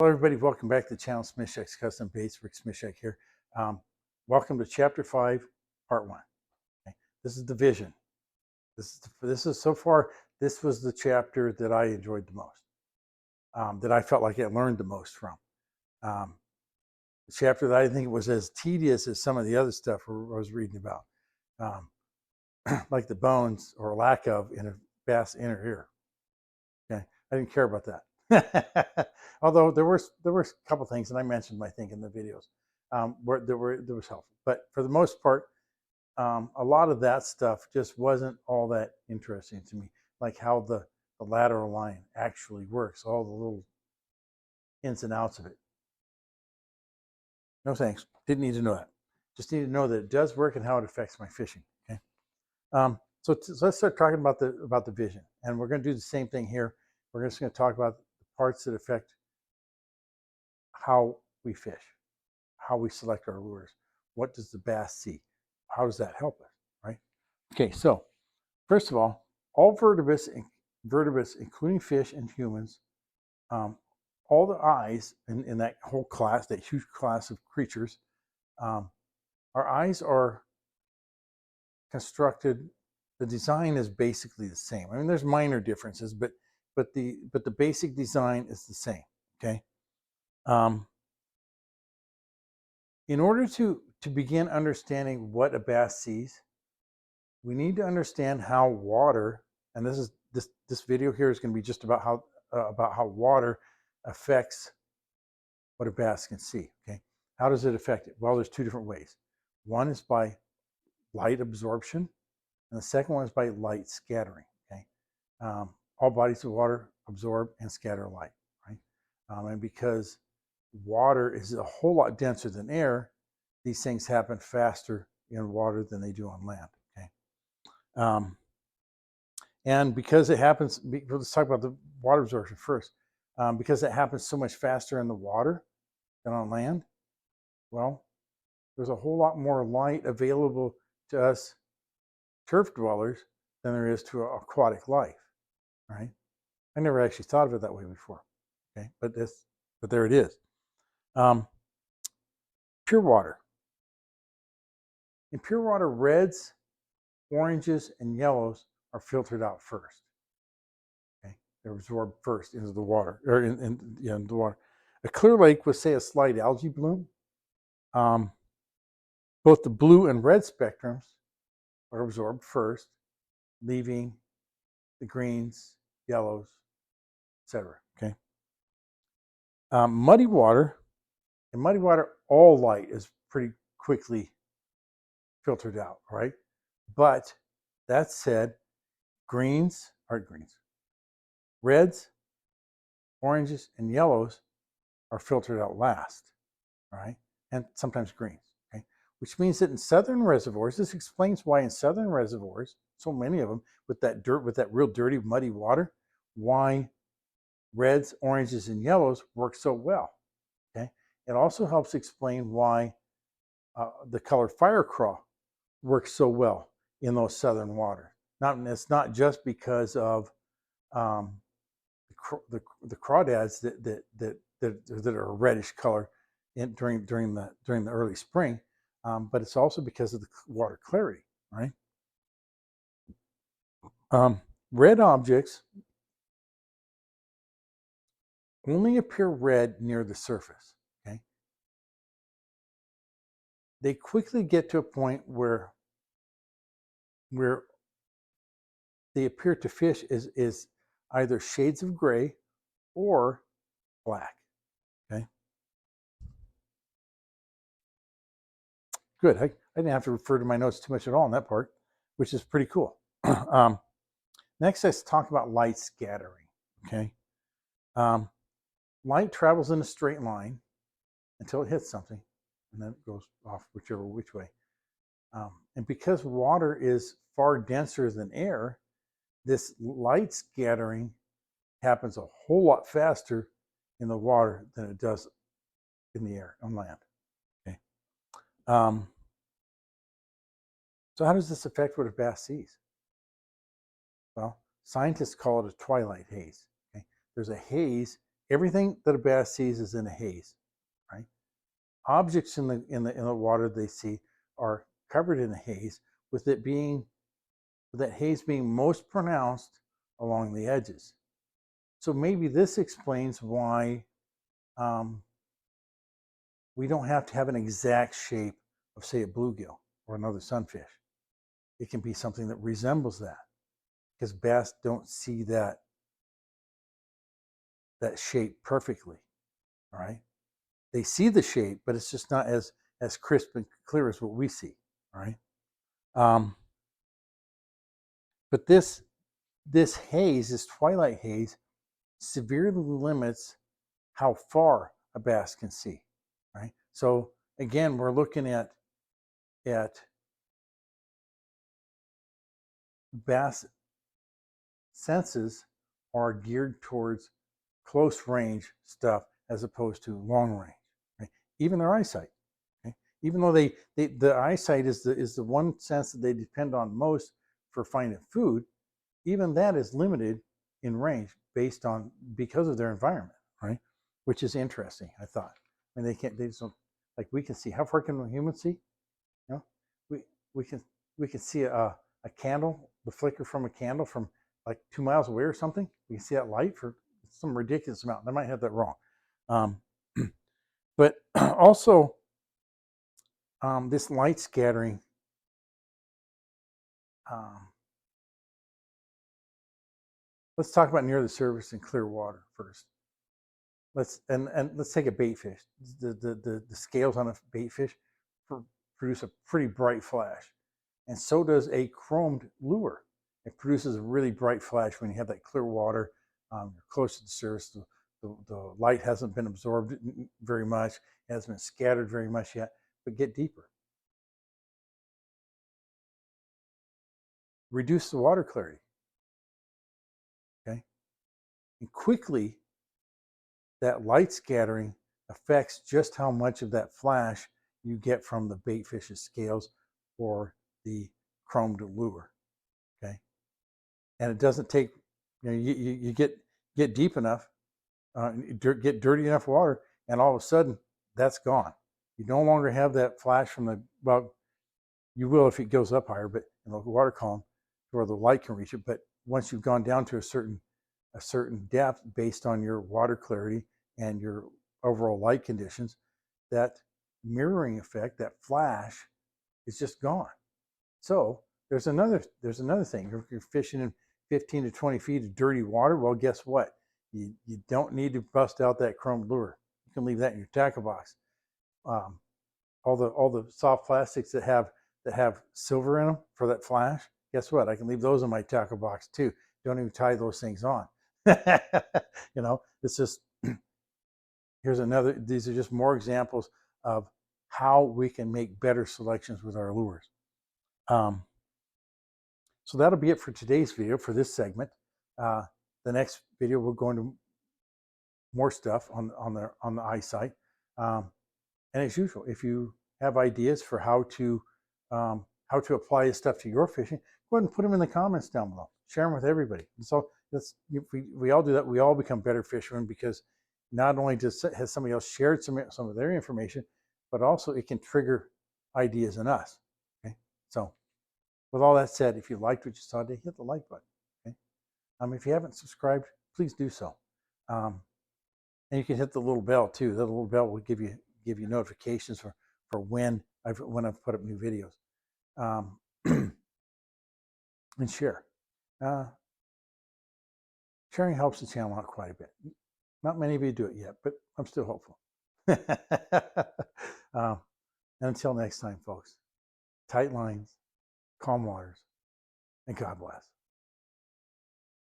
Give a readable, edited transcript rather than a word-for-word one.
Hello, everybody. Welcome back to the channel. Smishak's Custom Baits. Rick Smishak here. Welcome to Chapter 5, Part 1. Okay. This is the vision. This is so far. This was the chapter that I enjoyed the most. That I felt like I learned the most from. The chapter that I think was as tedious as some of the other stuff I was reading about, like the bones or lack of in a bass inner ear. Okay, I didn't care about that. Although there were a couple things, and I mentioned, I think, in the videos, where there was helpful. But for the most part, a lot of that stuff just wasn't all that interesting to me, like how the lateral line actually works, all the little ins and outs of it. No thanks. Didn't need to know that. Just need to know that it does work and how it affects my fishing. Okay. So let's start talking about the vision, and we're going to do the same thing here. We're just going to talk about the parts that affect how we fish, how we select our lures. What does the bass see? How does that help us, right? Okay, so first of all vertebrates, including fish and humans, all the eyes in that whole class, that huge class of creatures, our eyes are constructed. The design is basically the same. I mean, there's minor differences, but the basic design is the same. Okay. In order to begin understanding what a bass sees, we need to understand how water, and this video here is going to be just about how water affects what a bass can see. Okay, how does it affect it? Well, there's two different ways. One is by light absorption, and the second one is by light scattering. Okay, all bodies of water absorb and scatter light, right? And because water is a whole lot denser than air, these things happen faster in water than they do on land. Okay, and because it happens, let's talk about the water absorption first. Because it happens so much faster in the water than on land, well, there's a whole lot more light available to us turf dwellers than there is to aquatic life, right? I never actually thought of it that way before. Okay, but there it is. Pure water. In pure water, reds, oranges, and yellows are filtered out first. Okay, they're absorbed first into the water, or in the water. A clear lake with, say, a slight algae bloom, both the blue and red spectrums are absorbed first, leaving the greens, yellows, etc. Okay. Muddy water. In muddy water, all light is pretty quickly filtered out, right? But that said, reds, oranges, and yellows are filtered out last, right? And sometimes greens, okay? Which means that in southern reservoirs, this explains why in southern reservoirs, so many of them with that dirt, with that real dirty, muddy water, why reds, oranges, and yellows work so well, okay? It also helps explain why the color fire craw works so well in those southern waters. It's not just because of the crawdads that are a reddish color during the early spring, but it's also because of the water clarity, right? Red objects only appear red near the surface. Okay, they quickly get to a point where they appear to fish is either shades of gray or black. Okay, good. I didn't have to refer to my notes too much at all in that part, which is pretty cool. Next, let's talk about light scattering. Okay, light travels in a straight line until it hits something, and then it goes off which way. And because water is far denser than air, this light scattering happens a whole lot faster in the water than it does in the air on land. Okay. So how does this affect what a bass sees? Well, scientists call it a twilight haze. Okay? There's a haze everything that a bass sees is in a haze, right? Objects in the water they see are covered in a haze, with that haze being most pronounced along the edges. So maybe this explains why we don't have to have an exact shape of, say, a bluegill or another sunfish. It can be something that resembles that, because bass don't see that shape perfectly. All right, they see the shape, but it's just not as crisp and clear as what we see. All right, but this haze, this twilight haze, severely limits how far a bass can see. Right, so again, we're looking at bass senses are geared towards close range stuff as opposed to long range. Right? Even their eyesight, okay? Even though the eyesight is the one sense that they depend on most for finding food, even that is limited in range because of their environment, right? Which is interesting, I thought. And they just don't, like, we can see, how far can humans see? You know, we we can see a candle, the flicker from a candle from like 2 miles away or something. We can see that light for some ridiculous amount. I might have that wrong. Um, but also, this light scattering, um, let's talk about near the surface and clear water first. Let's take a bait fish. The scales on a bait fish produce a pretty bright flash, and so does a chromed lure. It produces a really bright flash when you have that clear water. You're close to the surface. The light hasn't been absorbed very much. It hasn't been scattered very much yet, but get deeper. Reduce the water clarity. Okay, and quickly that light scattering affects just how much of that flash you get from the bait fish's scales or the chromed lure. Okay, and it doesn't take, you get deep enough, get dirty enough water, and all of a sudden that's gone. You no longer have that flash from you will if it goes up higher, but in the water column where the light can reach it. But once you've gone down to a certain depth based on your water clarity and your overall light conditions, that mirroring effect, that flash, is just gone. So there's another thing. If you're fishing in 15 to 20 feet of dirty water, well, guess what? You don't need to bust out that chrome lure. You can leave that in your tackle box. All the soft plastics that have silver in them for that flash, guess what? I can leave those in my tackle box too. Don't even tie those things on. It's just, here's another. These are just more examples of how we can make better selections with our lures. So that'll be it for today's video, for this segment. The next video, we'll go into more stuff on the eyesight. And as usual, if you have ideas for how to apply this stuff to your fishing, go ahead and put them in the comments down below. Share them with everybody. And so we all do that. We all become better fishermen, because not only has somebody else shared some of their information, but also it can trigger ideas in us. Okay, so with all that said, if you liked what you saw today, hit the like button. Okay, if you haven't subscribed, please do so. And you can hit the little bell too. That little bell will give you notifications for when I've put up new videos. And share. Sharing helps the channel out quite a bit. Not many of you do it yet, but I'm still hopeful. And until next time, folks, tight lines, calm waters, and God bless.